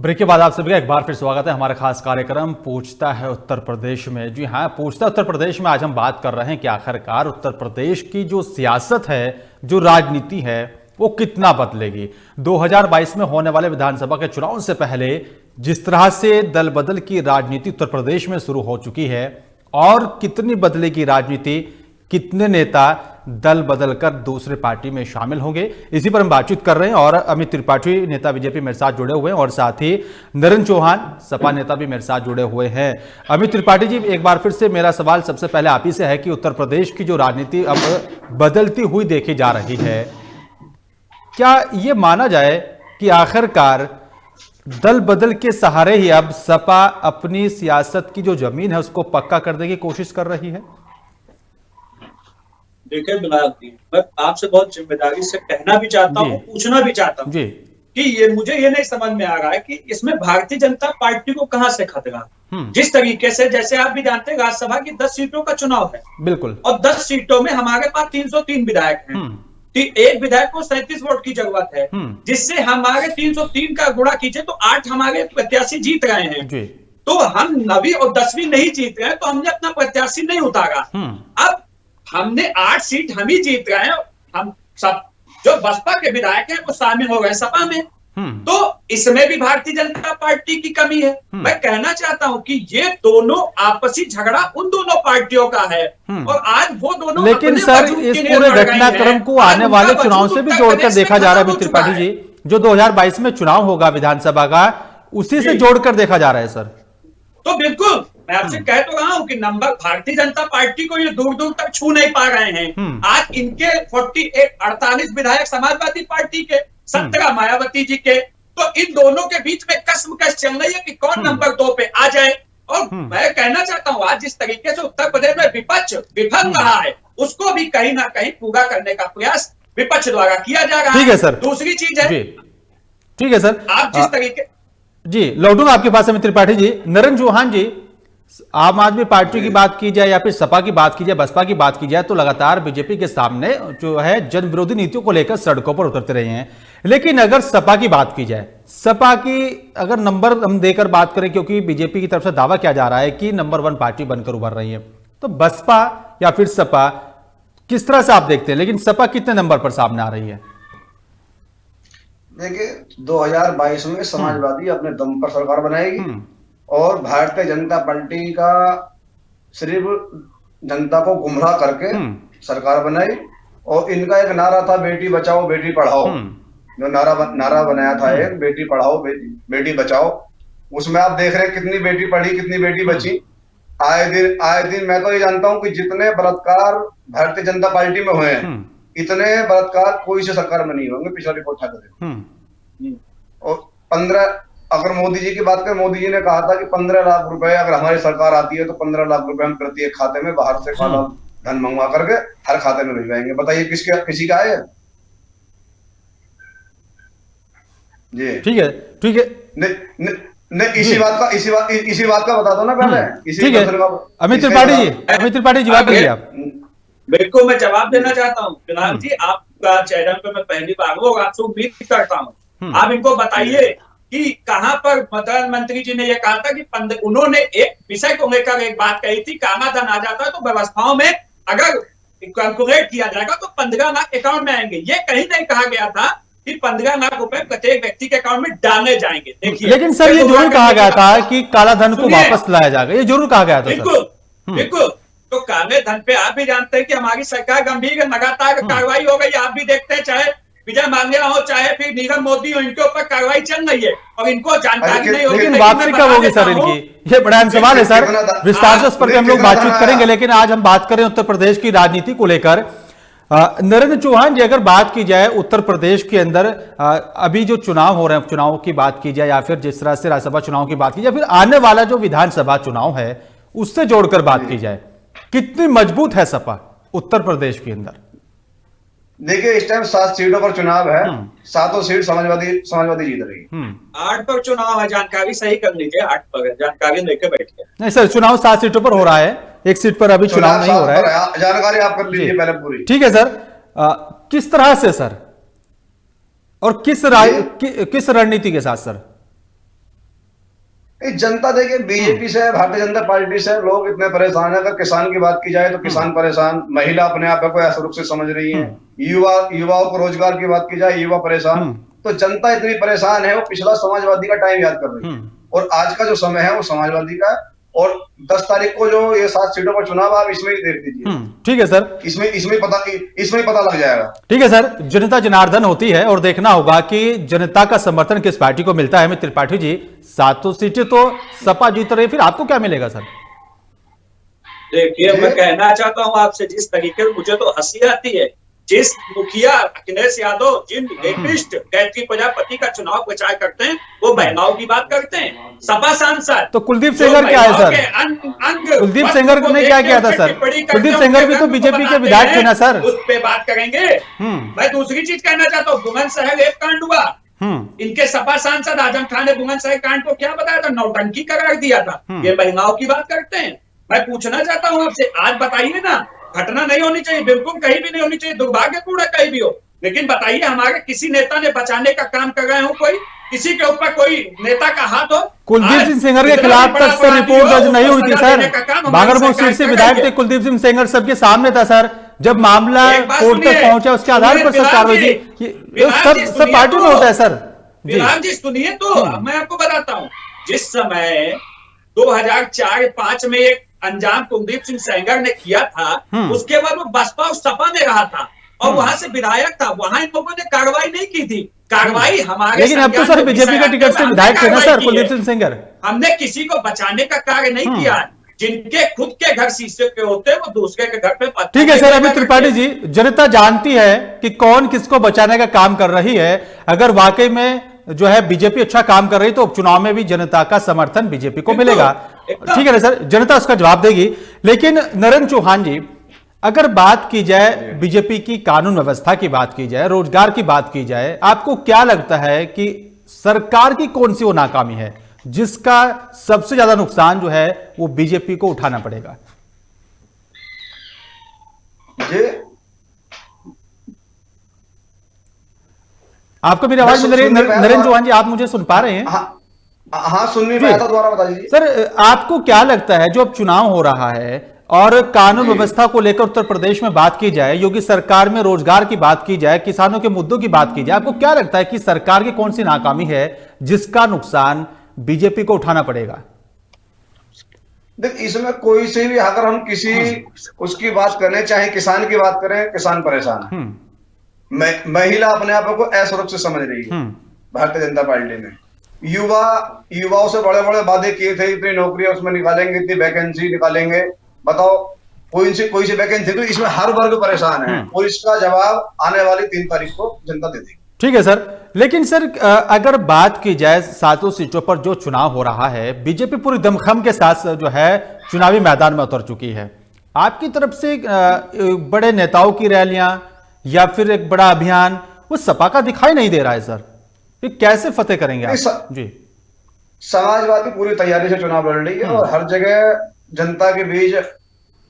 Break के बाद आप सभी का एक बार फिर स्वागत है हमारा खास कार्यक्रम पूछता है उत्तर प्रदेश में। जी हाँ, पूछता उत्तर प्रदेश में आज हम बात कर रहे हैं कि आखिरकार उत्तर प्रदेश की जो सियासत है, जो राजनीति है, वो कितना बदलेगी। 2022 में होने वाले विधानसभा के चुनाव से पहले जिस तरह से दल बदल की राजनीति उत्तर प्रदेश में शुरू हो चुकी है, और कितनी बदलेगी राजनीति, कितने नेता दल बदलकर दूसरे पार्टी में शामिल होंगे, इसी पर हम बातचीत कर रहे हैं। और अमित त्रिपाठी नेता बीजेपी मेरे साथ जुड़े हुए हैं और साथ ही नरेंद्र चौहान सपा नेता भी मेरे साथ जुड़े हुए हैं। अमित त्रिपाठी जी, एक बार फिर से मेरा सवाल सबसे पहले आप ही से है कि उत्तर प्रदेश की जो राजनीति अब बदलती हुई देखी जा रही है, क्या ये माना जाए कि आखिरकार दल बदल के सहारे ही अब सपा अपनी सियासत की जो जमीन है उसको पक्का करने की कोशिश कर रही है? देखिए बिलाल जी, मैं आपसे बहुत जिम्मेदारी से कहना भी चाहता हूँ, पूछना भी चाहता हूँ कि मुझे ये नहीं समझ में आ रहा है कि इसमें भारतीय जनता पार्टी को कहां से खतरा। जिस तरीके से, जैसे आप भी जानते हैं, राज्यसभा की 10 सीटों का चुनाव है, बिल्कुल, और 10 सीटों में हमारे पास 303 विधायक हैं। एक विधायक को 37 वोट की जरूरत है, जिससे हमारे 303 का गुणा कीजिए तो 8 हमारे प्रत्याशी जीत रहे हैं। तो हम 9वीं और 10वीं नहीं जीत रहे हैं, तो हमने अपना प्रत्याशी नहीं उतारा। अब हमने 8 सीट हम ही जीत रहे हैं, हम सब जो बसपा के विधायक हैं वो शामिल हो गए सपा में। तो इसमें भी भारतीय जनता पार्टी की कमी है। मैं कहना चाहता हूं कि ये दोनों आपसी झगड़ा उन दोनों पार्टियों का है, और आज वो दोनों, लेकिन सर इस पूरे घटनाक्रम को आने वाले चुनाव से भी जोड़कर देखा जा रहा है त्रिपाठी जी। जो 2022 में चुनाव होगा विधानसभा का, उसी से जोड़कर देखा जा रहा है सर। तो बिल्कुल मैं आपसे कह तो रहा हूं कि नंबर भारतीय जनता पार्टी को ये दूर दूर तक छू नहीं पा रहे हैं। आज इनके 48 विधायक समाजवादी पार्टी के, 17 मायावती जी के, तो इन दोनों के बीच में कश्मकश चल रही है कि कौन नंबर 2 पे आ जाए। और मैं कहना चाहता हूं, आज जिस तरीके से उत्तर प्रदेश में विपक्ष विफल रहा है, उसको भी कहीं ना कहीं पूरा करने का प्रयास विपक्ष द्वारा किया जा रहा है। ठीक है सर। दूसरी चीज है, ठीक है सर, आप जिस तरीके जी लौटूंगा आपके पास अमित त्रिपाठी जी। नरेंद्र चौहान जी, आम आदमी पार्टी की बात की जाए या फिर सपा की बात की जाए, बसपा की बात की जाए, तो लगातार बीजेपी के सामने जो है जन विरोधी नीतियों को लेकर सड़कों पर उतरते रहे हैं। लेकिन अगर सपा की बात की जाए, सपा की अगर नंबर हम देकर बात करें, क्योंकि बीजेपी की तरफ से दावा किया जा रहा है कि नंबर 1 पार्टी बनकर उभर रही है, तो बसपा या फिर सपा किस तरह से आप देखते हैं? लेकिन सपा कितने नंबर पर सामने आ रही है? देखिए, 2022 में समाजवादी अपने दम पर सरकार बनाएगी, और भारतीय जनता पार्टी का सिर्फ जनता को गुमराह करके सरकार बनाई। और इनका एक नारा था, बेटी बचाओ बेटी पढ़ाओ, जो नारा बनाया था, एक बेटी पढ़ाओ बेटी बचाओ। उसमें आप देख रहे हैं कितनी बेटी पढ़ी, कितनी बेटी बची। आए दिन मैं तो ये जानता हूं कि जितने बलात्कार भारतीय जनता पार्टी में हुए हैं, इतने बलात्कार कोई से सरकार में नहीं होंगे। पिछला रिपोर्ट था और 15, अगर मोदी जी की बात करें, मोदी जी ने कहा था कि 15 लाख रुपए अगर हमारी सरकार आती है तो 15 लाख रुपए हम प्रत्येक खाते में बाहर से काला धन मंगवा करके हर खाते में भिजवाएंगे। बताइए किसी का है जी? ठीक है, ठीक है, इसी बात का बता दो ना पहले। ठीक है, अमित त्रिपाठी जी बात करिए आप। बिल्कुल, मैं जवाब देना चाहता हूँ फिलहाल जी। आपका चैनल पे मैं पहली बार हूँ, आपसे उम्मीद करता हूँ आप इनको बताइए कि कहां पर प्रधानमंत्री जी ने यह कहा था कि उन्होंने एक विषय को लेकर एक बात कही थी, काला धन आ जाता है तो व्यवस्थाओं में अगर कैलकुलेट किया जाएगा तो 15 लाख अकाउंट में आएंगे। ये कहीं नहीं कहा गया था कि 15 लाख रुपए प्रत्येक व्यक्ति के अकाउंट में डाले जाएंगे। देखिए, लेकिन सर ये जरूर कहा गया था कि काला धन को वापस लाया जाएगा, ये जरूर कहा गया था। बिल्कुल बिल्कुल। तो काले धन पे आप भी जानते हैं कि हमारी सरकार गंभीर लगातार कार्रवाई हो गई। आप भी देखते हैं, चाहे विजय माल्या हो, चाहे फिर नीरव मोदी हो, इनके ऊपर कार्रवाई चल रही है और इनको जानकारी नहीं होगी। लेकिन वापसी कब होगी सर इनकी? ये बड़ा अहम सवाल है सर, विस्तार से उस पर हम लोग बातचीत करेंगे। लेकिन आज हम बात करें उत्तर प्रदेश की राजनीति को लेकर। नरेंद्र चौहान जी, अगर बात की जाए उत्तर प्रदेश के अंदर अभी जो चुनाव हो रहे हैं, चुनाव की बात की जाए या फिर जिस तरह से राज्यसभा चुनाव की बात की जाए, फिर आने वाला जो विधानसभा चुनाव है उससे जोड़कर बात की जाए, कितनी मजबूत है सपा उत्तर प्रदेश के अंदर? देखिए, इस टाइम 7 सीटों पर चुनाव है, 7 सीट समाजवादी जीत रही। 8 पर चुनाव है, जानकारी सही कर लीजिए। 8 पर जानकारी लेके बैठिए। नहीं सर, चुनाव 7 सीटों पर हो रहा है, एक सीट पर अभी चुनाव नहीं हो रहा है। जानकारी आप कर लीजिए पहले पूरी। ठीक है सर, किस तरह से सर, और किस रणनीति के साथ सर? जनता देखिए बीजेपी से, भारतीय जनता पार्टी से लोग इतने परेशान है। अगर किसान की बात की जाए तो किसान परेशान, महिला अपने आप को असुरक्षित समझ रही है, युवाओं को रोजगार की बात की जाए युवा परेशान। तो जनता इतनी परेशान है, वो पिछला समाजवादी का टाइम याद कर रही है और आज का जो समय है वो समाजवादी का। और 10 तारीख को जो ये 7 सीटों पर चुनाव, आप इसमें ही देख लीजिए। ठीक है सर, इसमें पता लग जाएगा। ठीक है सर, जनता जनार्दन होती है और देखना होगा कि जनता का समर्थन किस पार्टी को मिलता है। अमित त्रिपाठी जी, 7 सीटें तो सपा जीत रही, फिर आपको क्या मिलेगा सर? देखिए, मैं कहना चाहता हूं आपसे, जिस तरीके से मुझे तो हंसी आती है, जिस मुखिया अखिलेश यादव जिन रेपिस्ट गायत्री प्रजापति का चुनाव प्रचार करते हैं, वो बहनाओं की बात करते हैं। सपा सांसद तो कुलदीप सेंगर क्या है सर? कुलदीप सेंगर ने क्या किया था सर? कुलदीप सेंगर भी तो बीजेपी के विधायक थे ना सर? उस पे बात करेंगे। मैं दूसरी चीज कहना चाहता हूँ, बुलंदशहर रेप कांड हुआ, इनके सपा सांसद आजम खान ने बुलंदशहर कांड को क्या बताया था? नौटंकी करार दिया था। ये महिलाओं की बात करते हैं। मैं पूछना चाहता हूँ आपसे, आज बताइए ना, घटना नहीं होनी चाहिए, बिल्कुल कहीं भी नहीं होनी चाहिए, दुर्भाग्यपूर्ण कहीं भी हो, लेकिन बताइए हमारे किसी नेता ने बचाने का काम कर रहे हो? कोई किसी के ऊपर कोई नेता का हाथ हो? कुलदीप सिंह सेंगर के खिलाफ तक सर रिपोर्ट दर्ज नहीं हुई थी सर। बांगरमऊ सीट से विधायक थे कुलदीप सिंह सेंगर, सबके सामने था सर। जब मामला कोर्ट तक पहुंचा उसके आधार पर सर कार्रवाई की। सब पार्टी में होता है सर। विराग जी सुनिए तो, मैं आपको बताता हूँ, जिस समय 2004-5 में एक अंजाम कुलदीप सिंह सेंगर ने किया था, उसके बाद वो बसपा और सपा में रहा था और वहां से विधायक था, वहां इन लोगों ने कार्रवाई नहीं की थी। कार्रवाई हमारे, लेकिन अब तो सर बीजेपी का टिकट से विधायक थे ना सर कुलदीप सिंह सेंगर। हमने किसी को बचाने का कार्य नहीं किया। जिनके खुद के घर शीशे के होते हैं वो दूसरे के घर पे। ठीक है सर, अमित त्रिपाठी जी, जनता जानती है कि कौन किसको बचाने का काम कर रही है। अगर वाकई में जो है बीजेपी अच्छा काम कर रही तो उपचुनाव में भी जनता का समर्थन बीजेपी को मिलेगा। ठीक है ना सर, जनता उसका जवाब देगी। लेकिन नरेंद्र चौहान जी, अगर बात की जाए बीजेपी की कानून व्यवस्था की बात की जाए, रोजगार की बात की जाए, आपको क्या लगता है कि सरकार की कौन सी वो नाकामी है जिसका सबसे ज्यादा नुकसान जो है वो बीजेपी को उठाना पड़ेगा? आपको मेरी आवाज मिल रही है नरेंद्र चौहान जी? आप मुझे सुन पा रहे हैं? हाँ सुन नहीं पाया था, दोबारा बता दीजिए सर। आपको क्या लगता है, जो अब चुनाव हो रहा है और कानून व्यवस्था को लेकर उत्तर प्रदेश में बात की जाए, योगी सरकार में रोजगार की बात की जाए, किसानों के मुद्दों की बात की जाए, आपको क्या लगता है कि सरकार की कौन सी नाकामी है जिसका नुकसान बीजेपी को उठाना पड़ेगा? देख, इसमें कोई से भी अगर हम किसी उसकी बात करें, चाहे किसान की बात करें, किसान परेशान है, महिला अपने आप को असुरक्षित समझ रही है भारतीय जनता पार्टी में, युवाओं से बड़े बड़े वादे किए थे, इतनी नौकरियां उसमें निकालेंगे, इतनी वैकेंसी निकालेंगे, बताओ कोई सी वैकेंसी। तो इसमें हर वर्ग परेशान है और इसका जवाब आने वाली 3 तारीख को जनता दे देगी। ठीक है सर, लेकिन सर अगर बात की जाए 7 सीटों पर जो चुनाव हो रहा है, बीजेपी पूरी दमखम के साथ जो है चुनावी मैदान में उतर चुकी है। आपकी तरफ से बड़े नेताओं की रैलियां या फिर एक बड़ा अभियान वो सपा का दिखाई नहीं दे रहा है सर, ये कैसे फतेह करेंगे आप? जी, समाजवादी पूरी तैयारी से चुनाव लड़ रही है और हर जगह जनता के बीच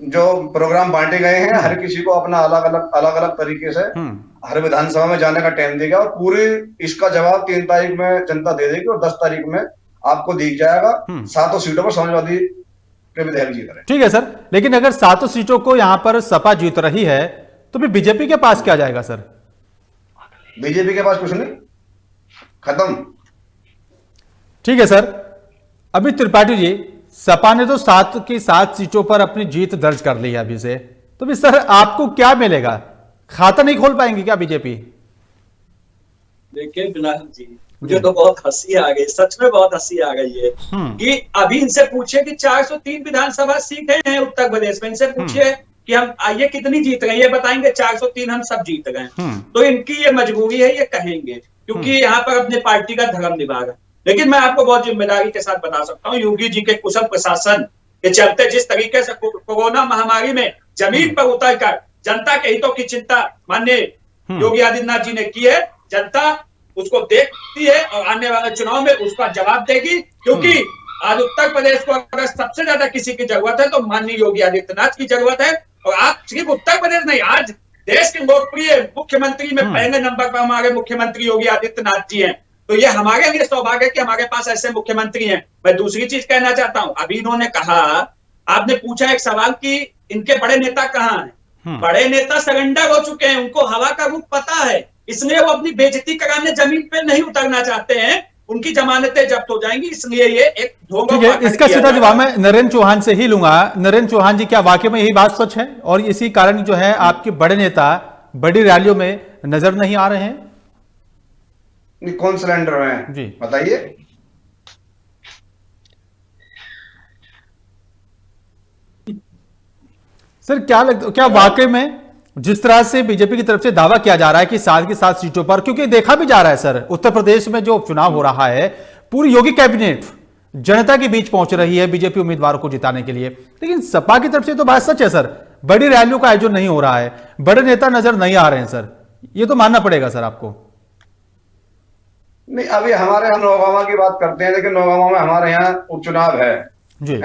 जो प्रोग्राम बांटे गए हैं, हर किसी को अपना अलग अलग तरीके से हर विधानसभा में जाने का टाइम देगा और पूरी इसका जवाब 3 तारीख में जनता दे देगी और 10 तारीख में आपको दिख जाएगा 7 सीटों पर समाजवादी के विधायक जीत रहे। ठीक है सर, लेकिन अगर 7 सीटों को यहां पर सपा जीत रही है तो फिर बीजेपी के पास क्या जाएगा सर? बीजेपी के पास कुछ नहीं, खत्म। ठीक है सर, अमित त्रिपाठी जी, सपा ने तो 7 की 7 सीटों पर अपनी जीत दर्ज कर ली है अभी से, तो भी सर आपको क्या मिलेगा? खाता नहीं खोल पाएंगे क्या बीजेपी? देखिए बिलाल जी, मुझे तो बहुत हंसी आ गई, सच में बहुत हंसी आ गई है कि अभी इनसे पूछिए कि 403 विधानसभा सीटें हैं उत्तर प्रदेश में, इनसे पूछिए कि हम ये कितनी जीत गए, ये बताएंगे 403 हम सब जीत गए। तो इनकी ये मजबूरी है, ये कहेंगे, क्योंकि यहाँ पर अपने पार्टी का धर्म निभा रहे। लेकिन मैं आपको बहुत जिम्मेदारी के साथ बता सकता हूँ, योगी जी के कुशल प्रशासन के चलते जिस तरीके से कोरोना महामारी में जमीन पर उतरकर जनता के हितों की चिंता माननीय योगी आदित्यनाथ जी ने की है, जनता उसको देखती है और आने वाले चुनाव में उसका जवाब देगी। क्योंकि आज उत्तर प्रदेश को अगर सबसे ज्यादा किसी की जरूरत है तो माननीय योगी आदित्यनाथ की जरूरत है। और आप सिर्फ उत्तर प्रदेश नहीं, आज देश के लोकप्रिय मुख्यमंत्री में पहले नंबर पर हमारे मुख्यमंत्री योगी आदित्यनाथ जी हैं। तो ये हमारे लिए सौभाग्य कि हमारे पास ऐसे मुख्यमंत्री हैं। मैं दूसरी चीज कहना चाहता हूं, अभी इन्होंने कहा, आपने पूछा एक सवाल कि इनके बड़े नेता कहाँ हैं। बड़े नेता सरेंडर हो चुके हैं, उनको हवा का रुख पता है, इसलिए वो अपनी बेइज्जती कराने जमीन पे नहीं उतरना चाहते हैं। उनकी जमानतें जब्त हो जाएंगी, इसलिए ये एक ठीक है। इसका सीधा जवाब मैं नरेंद्र चौहान से ही लूंगा। नरेंद्र चौहान जी, क्या वाकई में यही बात सच है और इसी कारण जो है आपके बड़े नेता बड़ी रैलियों में नजर नहीं आ रहे हैं? कौन सिलेंडर है जी, बताइए। सर क्या वाकई में जिस तरह से बीजेपी की तरफ से दावा किया जा रहा है कि 7 की 7 सीटों पर, क्योंकि देखा भी जा रहा है सर, उत्तर प्रदेश में जो चुनाव हो रहा है पूरी योगी कैबिनेट जनता के बीच पहुंच रही है बीजेपी उम्मीदवारों को जिताने के लिए, लेकिन सपा की तरफ से तो बात सच है सर, बड़ी रैलियों का आयोजन नहीं हो रहा है, बड़े नेता नजर नहीं आ रहे हैं सर, ये तो मानना पड़ेगा सर आपको। नहीं, अभी हमारे हम नौगामा की बात करते हैं, लेकिन नौगामा में हमारे यहाँ उपचुनाव है जी,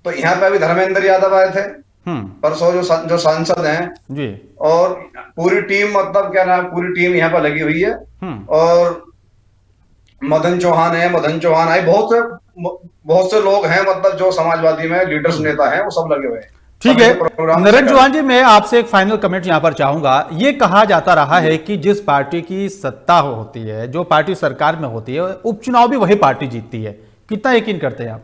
तो यहाँ पे अभी धर्मेंद्र यादव आए थे परसों, जो सांसद हैं जी, और पूरी टीम, मतलब क्या नाम, पूरी टीम यहाँ पर लगी हुई है। और मदन चौहान है, मदन चौहान आए, बहुत से लोग हैं, मतलब जो समाजवादी में लीडर्स नेता हैं वो सब लगे हुए हैं। ठीक है नरेंद्र चौहान जी, मैं आपसे एक फाइनल कमेंट यहां पर चाहूंगा। ये कहा जाता रहा है कि जिस पार्टी की सत्ता होती है, जो पार्टी सरकार में होती है, उपचुनाव भी वही पार्टी जीतती है, कितना यकीन करते हैं आप?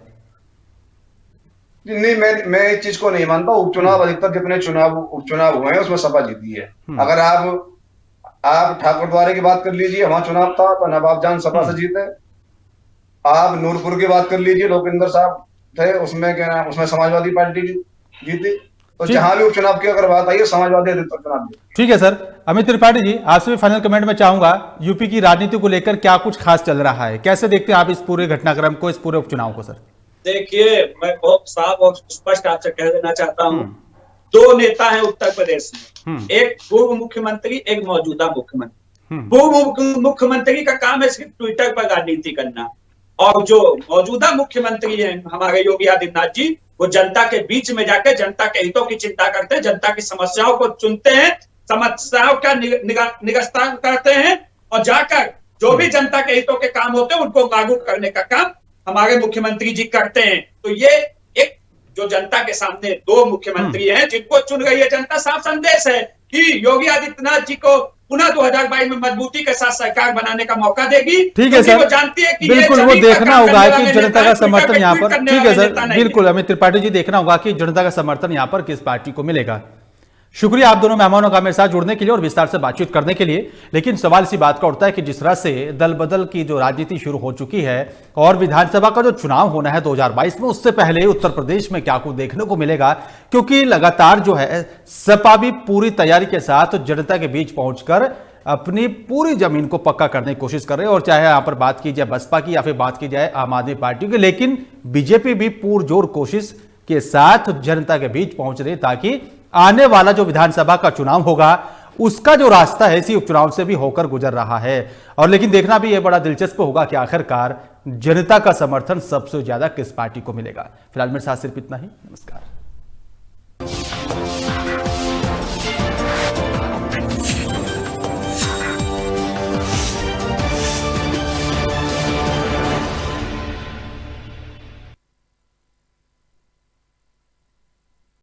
नहीं, मैं इस चीज को नहीं मानता। उपचुनाव अधिकतर जितने उपचुनाव हुए हैं उसमें सपा जीती है। अगर आप ठाकुर द्वारे की बात कर लीजिए, वहां चुनाव था तो नवाब जान सपा से जीते। आप नूरपुर की बात कर लीजिए, लोकेंद्र साहब थे, उसमें समाजवादी पार्टी जीती। तो जहां भी उपचुनाव की अगर बात आई है, समाजवादी अधिकतर चुनाव जीती। ठीक है सर। अमित त्रिपाठी जी, आपसे भी फाइनल कमेंट में चाहूंगा, यूपी की राजनीति को लेकर क्या कुछ खास चल रहा है, कैसे देखते हैं आप इस पूरे घटनाक्रम को, इस पूरे उपचुनाव को? सर देखिए, मैं बहुत साफ और स्पष्ट आपसे कह देना चाहता हूं, 2 नेता हैं उत्तर प्रदेश में, एक पूर्व मुख्यमंत्री, एक मौजूदा मुख्यमंत्री। पूर्व मुख्यमंत्री का काम है सिर्फ ट्विटर पर राजनीति करना, और जो मौजूदा मुख्यमंत्री हैं हमारे योगी आदित्यनाथ जी, वो जनता के बीच में जाकर जनता के हितों की चिंता करते हैं, जनता की समस्याओं को चुनते हैं, समस्याओं का निगस्तान करते हैं, और जाकर जो भी जनता के हितों के काम होते हैं उनको लागू करने का काम हमारे मुख्यमंत्री जी करते हैं। तो ये एक जो जनता के सामने 2 मुख्यमंत्री हैं जिनको चुन रही है जनता, साफ संदेश है कि योगी आदित्यनाथ जी को पुनः 2022 में मजबूती के साथ सरकार बनाने का मौका देगी। ठीक है सर, वो जानती है कि बिल्कुल वो देखना होगा कि जनता का समर्थन यहाँ पर, ठीक है सर, बिल्कुल अमित त्रिपाठी जी, देखना होगा कि जनता का समर्थन यहाँ पर किस पार्टी को मिलेगा। शुक्रिया आप दोनों मेहमानों का मेरे साथ जुड़ने के लिए और विस्तार से बातचीत करने के लिए। लेकिन सवाल इसी बात का उठता है कि जिस तरह से दल बदल की जो राजनीति शुरू हो चुकी है और विधानसभा का जो चुनाव होना है 2022 में, उससे पहले उत्तर प्रदेश में क्या कुछ देखने को मिलेगा, क्योंकि लगातार जो है सपा भी पूरी तैयारी के साथ जनता के बीच पहुंचकर अपनी पूरी जमीन को पक्का करने की कोशिश कर रहे हैं। और चाहे यहां पर बात की जाए बसपा की या फिर बात की जाए आम आदमी पार्टी की, लेकिन बीजेपी भी पुरजोर कोशिश के साथ जनता के बीच पहुंच रही, ताकि आने वाला जो विधानसभा का चुनाव होगा उसका जो रास्ता है इसी उपचुनाव से भी होकर गुजर रहा है। और लेकिन देखना भी यह बड़ा दिलचस्प होगा कि आखिरकार जनता का समर्थन सबसे ज्यादा किस पार्टी को मिलेगा। फिलहाल मेरे साथ सिर्फ इतना ही। नमस्कार।